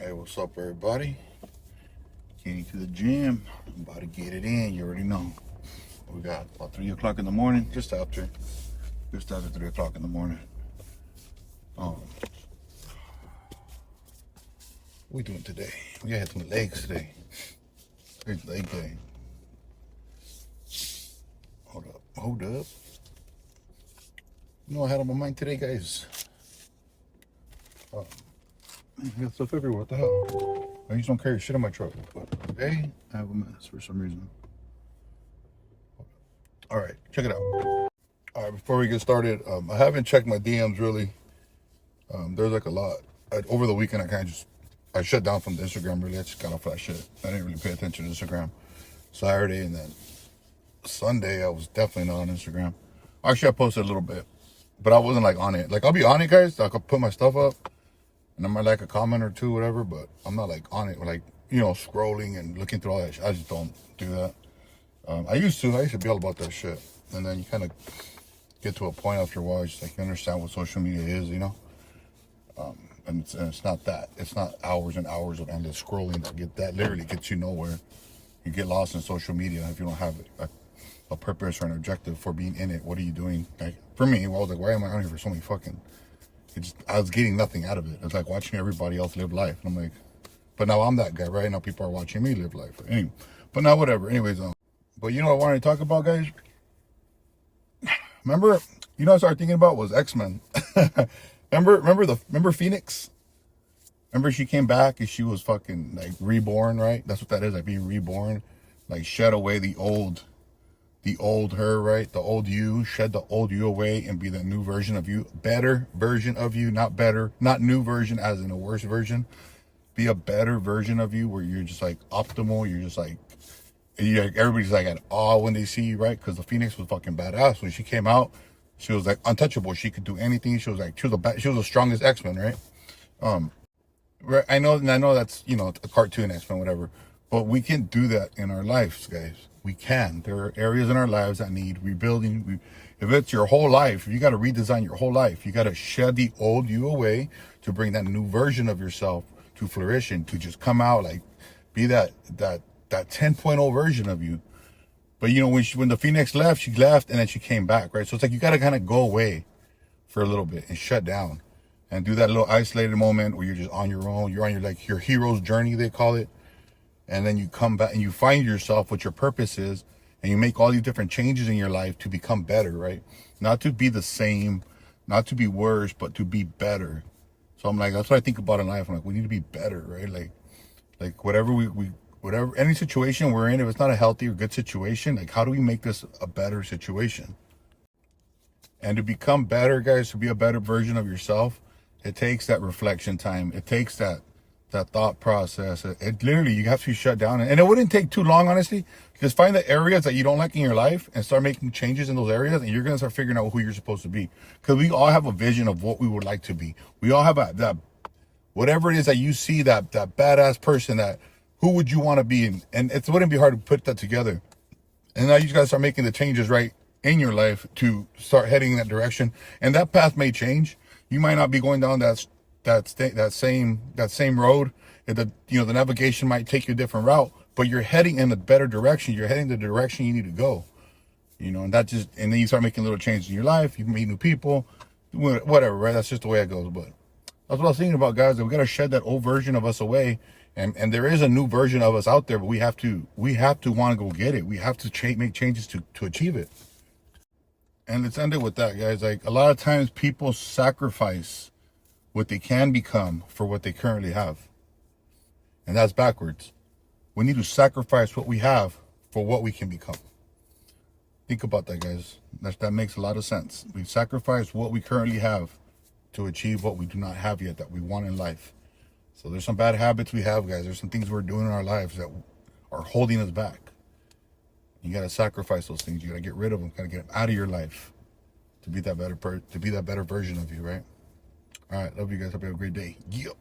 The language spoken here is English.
Hey, what's up, everybody? Getting to the gym. I'm about to get it in. You already know. We got about 3 o'clock in the morning, just after 3 o'clock in the morning. What we doing today? We got some legs today. It's leg day. Hold up. You know what I had on my mind today, guys? I got stuff everywhere. What the hell? I just don't carry shit in my truck. But today, I have a mess for some reason. All right, check it out. All right, before we get started, I haven't checked my DMs really. There's like a lot. Over the weekend, I shut down from the Instagram really. I just got off that shit. I didn't really pay attention to Instagram. Saturday and then Sunday, I was definitely not on Instagram. Actually, I posted a little bit, but I wasn't like on it. Like, I'll be on it, guys. Like, I'll put my stuff up and I might like a comment or two, whatever, but I'm not like on it, like, scrolling and looking through all that shit. I just don't do that. I used to be all about that shit. And then you kind of get to a point after a while, just like you understand what social media is, and it's not that. It's not hours and hours of endless scrolling that literally gets you nowhere. You get lost in social media if you don't have a purpose or an objective for being in it. What are you doing? Like, for me, I was like, why am I on here for so many fucking? I was getting nothing out of it. It's like watching everybody else live life. And I'm like, but now I'm that guy, right? Now people are watching me live life. Anyway, but now whatever. Anyways, but what I wanted to talk about, guys? Remember, I started thinking about was X-Men. remember Phoenix? Remember she came back and she was fucking like reborn, right? That's what that is, like being reborn. Like shed away the old her, right? The old you, shed the old you away and be the new version of you. Better version of you, not better, not new version as in a worse version. Be a better version of you where you're just like optimal. You're just like, everybody's like at awe when they see you, right? Because the Phoenix was fucking badass. When she came out, she was like untouchable. She could do anything. She was the strongest X-Men, right? Right. I know that's, a cartoon X-Men, whatever. But we can do that in our lives, guys. We can. There are areas in our lives that need rebuilding. If it's your whole life, you got to redesign your whole life. You got to shed the old you away to bring that new version of yourself to flourishing, to just come out, like, be that 10.0 version of you. But, when the Phoenix left, she left and then she came back, right? So it's like you got to kind of go away for a little bit and shut down and do that little isolated moment where you're just on your own. You're on your hero's journey, they call it. And then you come back and you find yourself, what your purpose is, and you make all these different changes in your life to become better, right? Not to be the same, not to be worse, but to be better. So I'm like, that's what I think about in life. I'm like, we need to be better, right? Like whatever whatever, any situation we're in, if it's not a healthy or good situation, like how do we make this a better situation? And to become better, guys, to be a better version of yourself, it takes that reflection time. It takes that thought process. It literally, you have to shut down. And it wouldn't take too long, honestly. Just find the areas that you don't like in your life and start making changes in those areas. And you're going to start figuring out who you're supposed to be. Because we all have a vision of what we would like to be. We all have that, whatever it is that you see, that badass person, that who would you want to be? And it wouldn't be hard to put that together. And now you just got to start making the changes right in your life to start heading in that direction. And that path may change. You might not be going down that same road. The navigation might take you a different route, but you're heading in a better direction. You're heading the direction you need to go. And then you start making little changes in your life. You meet new people, whatever, right? That's just the way it goes. But that's what I was thinking about, guys. That we got to shed that old version of us away, and there is a new version of us out there. But we have to want to go get it. We have to make changes to achieve it. And let's end it with that, guys. Like, a lot of times people sacrifice what they can become for what they currently have. And that's backwards. We need to sacrifice what we have for what we can become. Think about that, guys. That makes a lot of sense. We sacrifice what we currently have to achieve what we do not have yet that we want in life. So there's some bad habits we have, guys. There's some things we're doing in our lives that are holding us back. You got to sacrifice those things. You got to get rid of them. Got to get them out of your life to be that better version of you, right? All right, love you guys. Hope you have a great day. Yeah.